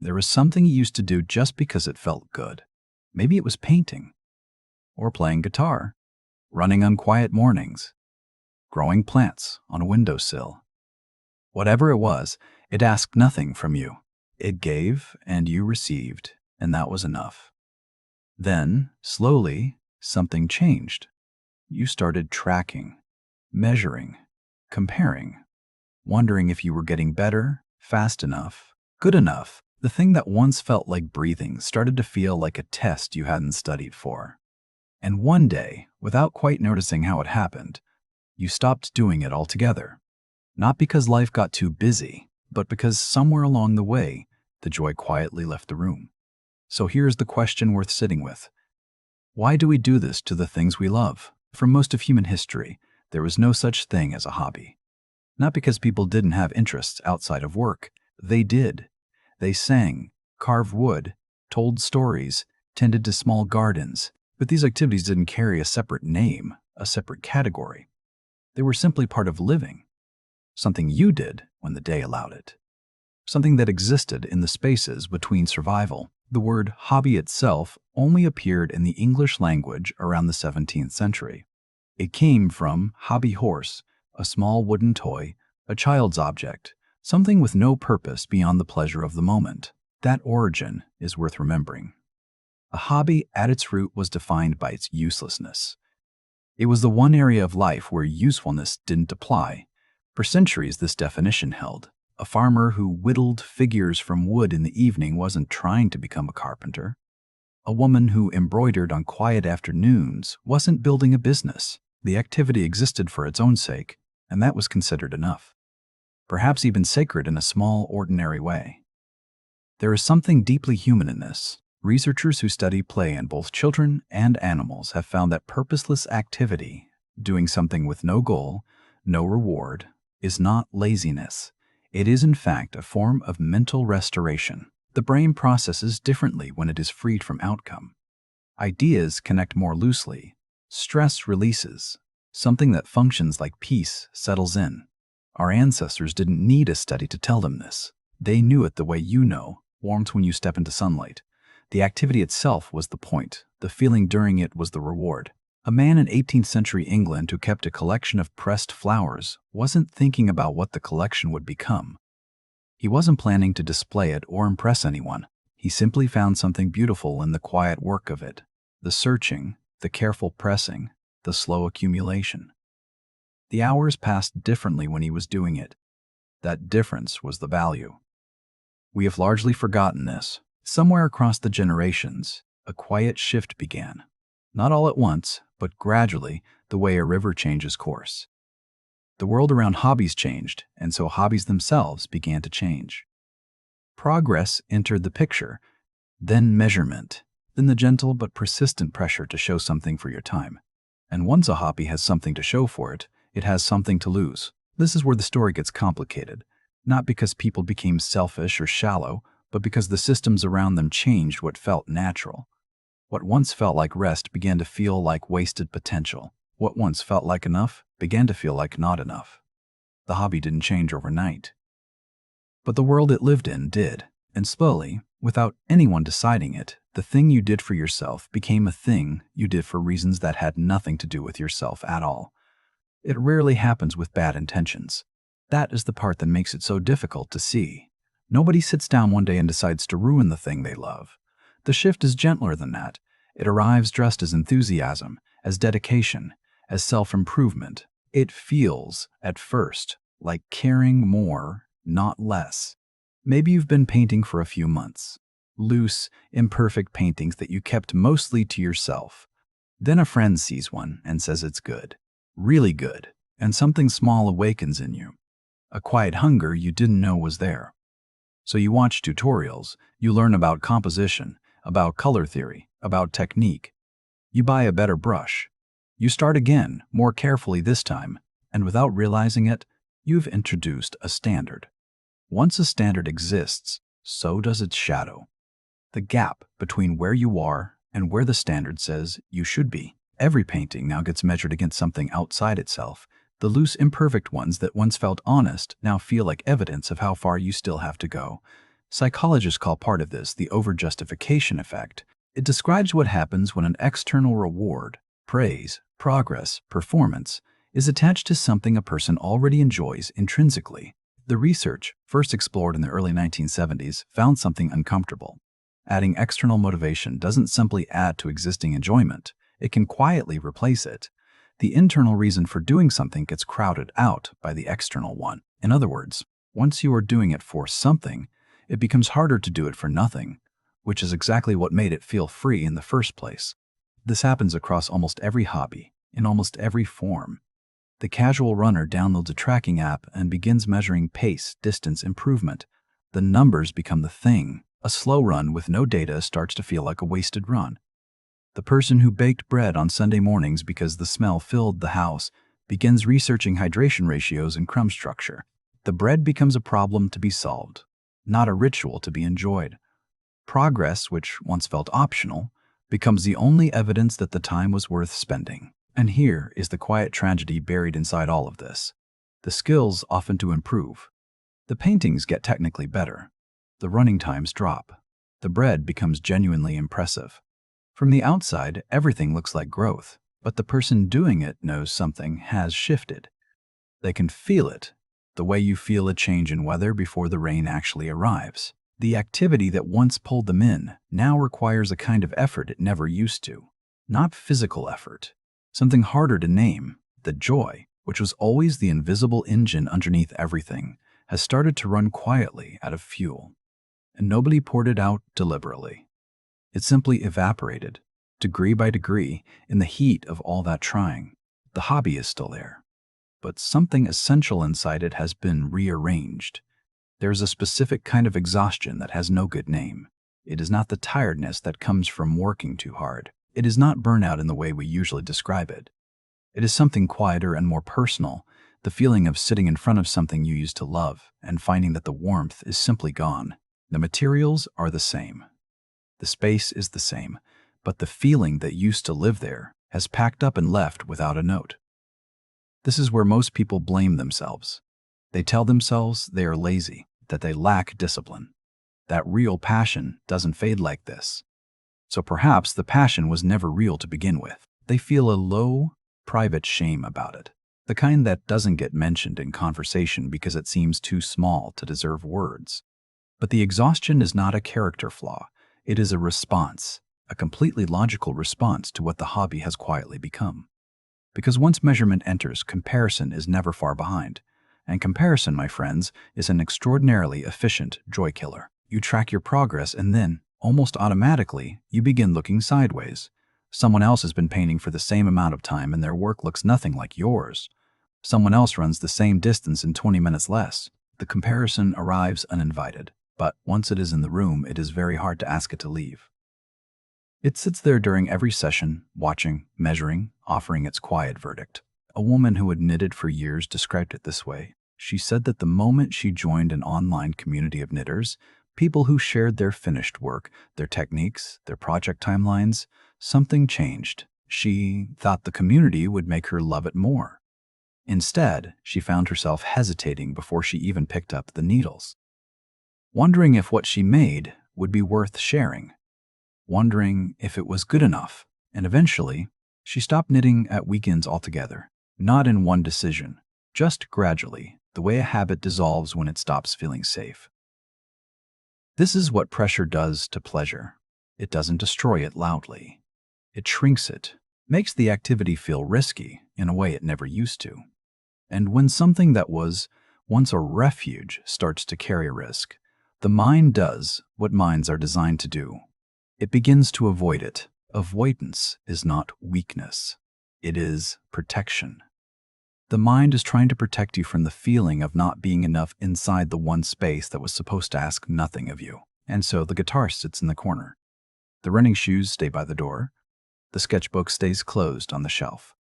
There was something you used to do just because it felt good. Maybe it was painting, or playing guitar, running on quiet mornings, growing plants on a windowsill. Whatever it was, it asked nothing from you. It gave, and you received, and that was enough. Then, slowly, something changed. You started tracking, measuring, comparing, wondering if you were getting better, fast enough, good enough. The thing that once felt like breathing started to feel like a test you hadn't studied for. And one day, without quite noticing how it happened, you stopped doing it altogether. Not because life got too busy, but because somewhere along the way, the joy quietly left the room. So here's the question worth sitting with. Why do we do this to the things we love? For most of human history, there was no such thing as a hobby. Not because people didn't have interests outside of work. They did. They sang, carved wood, told stories, tended to small gardens, but these activities didn't carry a separate name, a separate category. They were simply part of living. Something you did when the day allowed it. Something that existed in the spaces between survival. The word hobby itself only appeared in the English language around the 17th century. It came from hobby horse, a small wooden toy, a child's object, something with no purpose beyond the pleasure of the moment. That origin is worth remembering. A hobby at its root was defined by its uselessness. It was the one area of life where usefulness didn't apply. For centuries, this definition held. A farmer who whittled figures from wood in the evening wasn't trying to become a carpenter. A woman who embroidered on quiet afternoons wasn't building a business. The activity existed for its own sake, and that was considered enough. Perhaps even sacred in a small, ordinary way. There is something deeply human in this. Researchers who study play in both children and animals have found that purposeless activity, doing something with no goal, no reward, is not laziness. It is, in fact, a form of mental restoration. The brain processes differently when it is freed from outcome. Ideas connect more loosely. Stress releases. Something that functions like peace settles in. Our ancestors didn't need a study to tell them this. They knew it the way you know, warmth when you step into sunlight. The activity itself was the point. The feeling during it was the reward. A man in 18th century England who kept a collection of pressed flowers wasn't thinking about what the collection would become. He wasn't planning to display it or impress anyone. He simply found something beautiful in the quiet work of it, the searching, the careful pressing, the slow accumulation. The hours passed differently when he was doing it. That difference was the value. We have largely forgotten this. Somewhere across the generations, a quiet shift began. Not all at once, but gradually, the way a river changes course. The world around hobbies changed, and so hobbies themselves began to change. Progress entered the picture, then measurement, then the gentle but persistent pressure to show something for your time. And once a hobby has something to show for it, it has something to lose. This is where the story gets complicated, not because people became selfish or shallow, but because the systems around them changed what felt natural. What once felt like rest began to feel like wasted potential. What once felt like enough began to feel like not enough. The hobby didn't change overnight. But the world it lived in did, and slowly, without anyone deciding it, the thing you did for yourself became a thing you did for reasons that had nothing to do with yourself at all. It rarely happens with bad intentions. That is the part that makes it so difficult to see. Nobody sits down one day and decides to ruin the thing they love. The shift is gentler than that. It arrives dressed as enthusiasm, as dedication, as self-improvement. It feels, at first, like caring more, not less. Maybe you've been painting for a few months. Loose, imperfect paintings that you kept mostly to yourself. Then a friend sees one and says it's good. Really good. And something small awakens in you. A quiet hunger you didn't know was there. So you watch tutorials, you learn about composition, about color theory, about technique. You buy a better brush. You start again, more carefully this time, and without realizing it, you've introduced a standard. Once a standard exists, so does its shadow. The gap between where you are and where the standard says you should be. Every painting now gets measured against something outside itself. The loose, imperfect ones that once felt honest now feel like evidence of how far you still have to go. Psychologists call part of this the overjustification effect. It describes what happens when an external reward, praise, progress, performance, is attached to something a person already enjoys intrinsically. The research, first explored in the early 1970s, found something uncomfortable. Adding external motivation doesn't simply add to existing enjoyment, it can quietly replace it. The internal reason for doing something gets crowded out by the external one. In other words, once you are doing it for something, it becomes harder to do it for nothing, which is exactly what made it feel free in the first place. This happens across almost every hobby, in almost every form. The casual runner downloads a tracking app and begins measuring pace, distance, improvement. The numbers become the thing. A slow run with no data starts to feel like a wasted run. The person who baked bread on Sunday mornings because the smell filled the house begins researching hydration ratios and crumb structure. The bread becomes a problem to be solved, not a ritual to be enjoyed. Progress, which once felt optional, becomes the only evidence that the time was worth spending. And here is the quiet tragedy buried inside all of this. The skills often to improve. The paintings get technically better. The running times drop. The bread becomes genuinely impressive. From the outside, everything looks like growth, but the person doing it knows something has shifted. They can feel it, the way you feel a change in weather before the rain actually arrives. The activity that once pulled them in now requires a kind of effort it never used to. Not physical effort. Something harder to name, the joy, which was always the invisible engine underneath everything, has started to run quietly out of fuel. And nobody poured it out deliberately. It simply evaporated, degree by degree, in the heat of all that trying. The hobby is still there, but something essential inside it has been rearranged. There's a specific kind of exhaustion that has no good name. It is not the tiredness that comes from working too hard. It is not burnout in the way we usually describe it. It is something quieter and more personal, the feeling of sitting in front of something you used to love and finding that the warmth is simply gone. The materials are the same. The space is the same, but the feeling that used to live there has packed up and left without a note. This is where most people blame themselves. They tell themselves they are lazy, that they lack discipline. That real passion doesn't fade like this. So perhaps the passion was never real to begin with. They feel a low, private shame about it, the kind that doesn't get mentioned in conversation because it seems too small to deserve words. But the exhaustion is not a character flaw. It is a response, a completely logical response to what the hobby has quietly become. Because once measurement enters, comparison is never far behind. And comparison, my friends, is an extraordinarily efficient joy killer. You track your progress and then, almost automatically, you begin looking sideways. Someone else has been painting for the same amount of time and their work looks nothing like yours. Someone else runs the same distance in 20 minutes less. The comparison arrives uninvited, but once it is in the room, it is very hard to ask it to leave. It sits there during every session, watching, measuring, offering its quiet verdict. A woman who had knitted for years described it this way. She said that the moment she joined an online community of knitters, people who shared their finished work, their techniques, their project timelines, something changed. She thought the community would make her love it more. Instead, she found herself hesitating before she even picked up the needles, wondering if what she made would be worth sharing, wondering if it was good enough, and eventually, she stopped knitting at weekends altogether, not in one decision, just gradually, the way a habit dissolves when it stops feeling safe. This is what pressure does to pleasure. It doesn't destroy it loudly. It shrinks it, makes the activity feel risky in a way it never used to. And when something that was once a refuge starts to carry a risk, the mind does what minds are designed to do. It begins to avoid it. Avoidance is not weakness. It is protection. The mind is trying to protect you from the feeling of not being enough inside the one space that was supposed to ask nothing of you. And so the guitar sits in the corner. The running shoes stay by the door. The sketchbook stays closed on the shelf.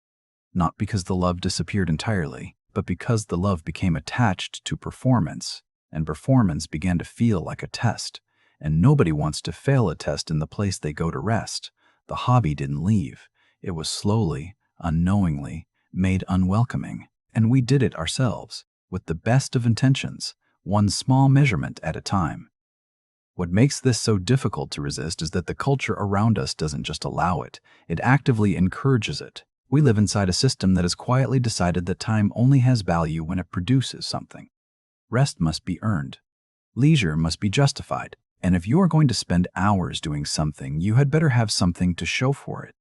Not because the love disappeared entirely, but because the love became attached to performance, and performance began to feel like a test. And nobody wants to fail a test in the place they go to rest. The hobby didn't leave. It was slowly, unknowingly, made unwelcoming, and we did it ourselves, with the best of intentions, one small measurement at a time. What makes this so difficult to resist is that the culture around us doesn't just allow it, it actively encourages it. We live inside a system that has quietly decided that time only has value when it produces something. Rest must be earned. Leisure must be justified. And if you are going to spend hours doing something, you had better have something to show for it.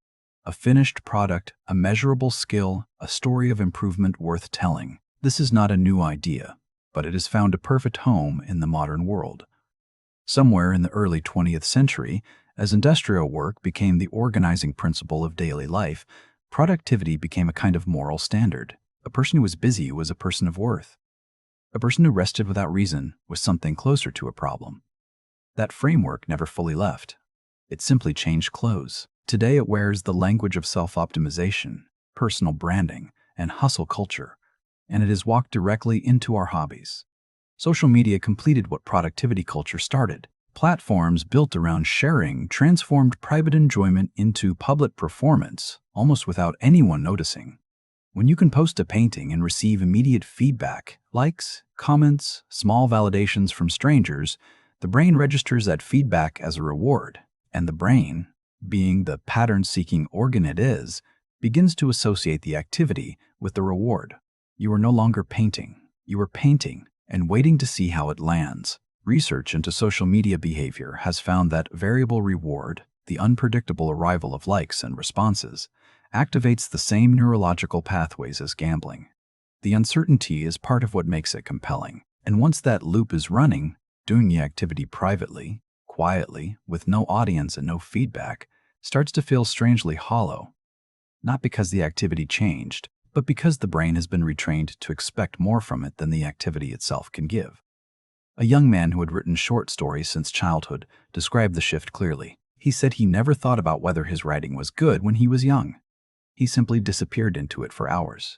A finished product, a measurable skill, a story of improvement worth telling. This is not a new idea, but it has found a perfect home in the modern world. Somewhere in the early 20th century, as industrial work became the organizing principle of daily life, productivity became a kind of moral standard. A person who was busy was a person of worth. A person who rested without reason was something closer to a problem. That framework never fully left. It simply changed clothes. Today it wears the language of self-optimization, personal branding, and hustle culture, and it has walked directly into our hobbies. Social media completed what productivity culture started. Platforms built around sharing transformed private enjoyment into public performance, almost without anyone noticing. When you can post a painting and receive immediate feedback, likes, comments, small validations from strangers, the brain registers that feedback as a reward, and the brain, being the pattern-seeking organ it is, begins to associate the activity with the reward. You are no longer painting. You are painting and waiting to see how it lands. Research into social media behavior has found that variable reward, the unpredictable arrival of likes and responses, activates the same neurological pathways as gambling. The uncertainty is part of what makes it compelling, and once that loop is running, doing the activity privately, quietly, with no audience and no feedback, starts to feel strangely hollow. Not because the activity changed, but because the brain has been retrained to expect more from it than the activity itself can give. A young man who had written short stories since childhood described the shift clearly. He said he never thought about whether his writing was good when he was young. He simply disappeared into it for hours.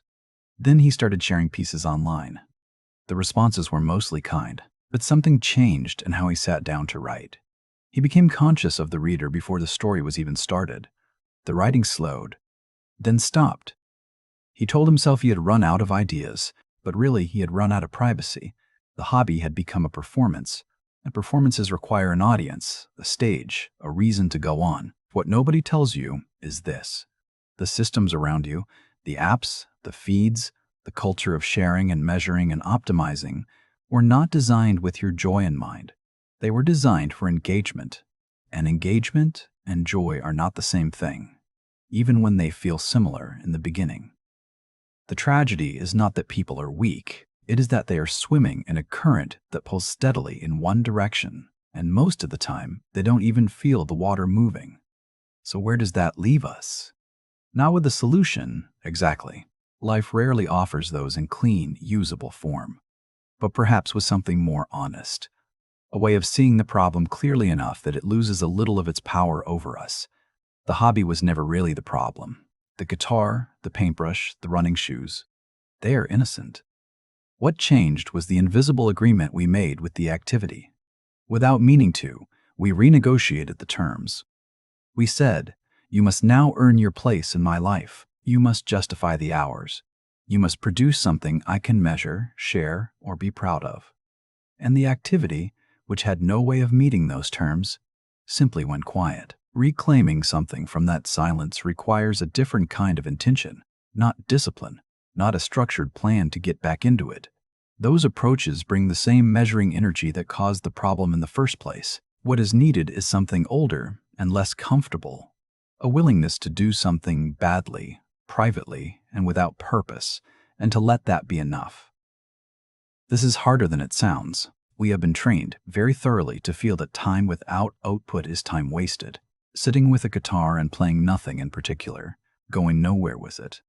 Then he started sharing pieces online. The responses were mostly kind, but something changed in how he sat down to write. He became conscious of the reader before the story was even started. The writing slowed, then stopped. He told himself he had run out of ideas, but really he had run out of privacy. The hobby had become a performance, and performances require an audience, a stage, a reason to go on. What nobody tells you is this. The systems around you, the apps, the feeds, the culture of sharing and measuring and optimizing, were not designed with your joy in mind. They were designed for engagement, and engagement and joy are not the same thing, even when they feel similar in the beginning. The tragedy is not that people are weak, it is that they are swimming in a current that pulls steadily in one direction, and most of the time, they don't even feel the water moving. So where does that leave us? Not with a solution, exactly. Life rarely offers those in clean, usable form, but perhaps with something more honest. A way of seeing the problem clearly enough that it loses a little of its power over us. The hobby was never really the problem. The guitar, the paintbrush, the running shoes, they are innocent. What changed was the invisible agreement we made with the activity. Without meaning to, we renegotiated the terms. We said, you must now earn your place in my life. You must justify the hours. You must produce something I can measure, share, or be proud of. And the activity, which had no way of meeting those terms, simply went quiet. Reclaiming something from that silence requires a different kind of intention, not discipline, not a structured plan to get back into it. Those approaches bring the same measuring energy that caused the problem in the first place. What is needed is something older and less comfortable, a willingness to do something badly, privately, and without purpose, and to let that be enough. This is harder than it sounds. We have been trained very thoroughly to feel that time without output is time wasted. Sitting with a guitar and playing nothing in particular, going nowhere with it.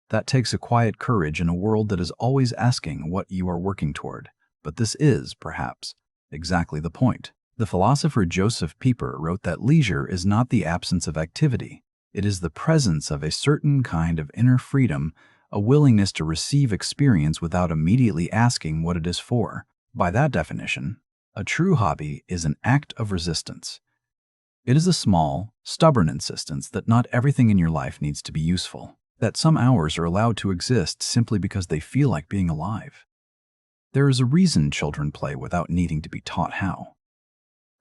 That takes a quiet courage in a world that is always asking what you are working toward. But this is, perhaps, exactly the point. The philosopher Joseph Pieper wrote that leisure is not the absence of activity. It is the presence of a certain kind of inner freedom, a willingness to receive experience without immediately asking what it is for. By that definition, a true hobby is an act of resistance. It is a small, stubborn insistence that not everything in your life needs to be useful, that some hours are allowed to exist simply because they feel like being alive. There is a reason children play without needing to be taught how.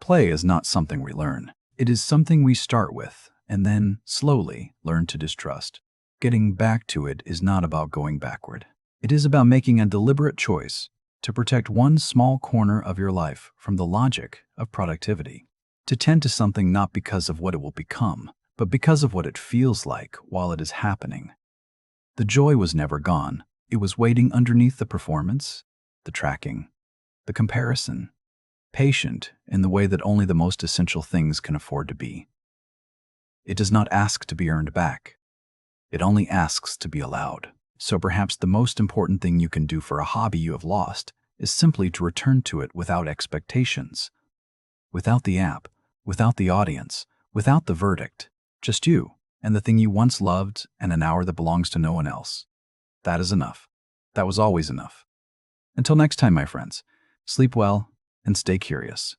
Play is not something we learn. It is something we start with and then slowly learn to distrust. Getting back to it is not about going backward. It is about making a deliberate choice to protect one small corner of your life from the logic of productivity. To tend to something not because of what it will become, but because of what it feels like while it is happening. The joy was never gone. It was waiting underneath the performance, the tracking, the comparison, patient in the way that only the most essential things can afford to be. It does not ask to be earned back. It only asks to be allowed. So perhaps the most important thing you can do for a hobby you have lost is simply to return to it without expectations, without the app, without the audience, without the verdict, just you and the thing you once loved and an hour that belongs to no one else. That is enough. That was always enough. Until next time, my friends, sleep well and stay curious.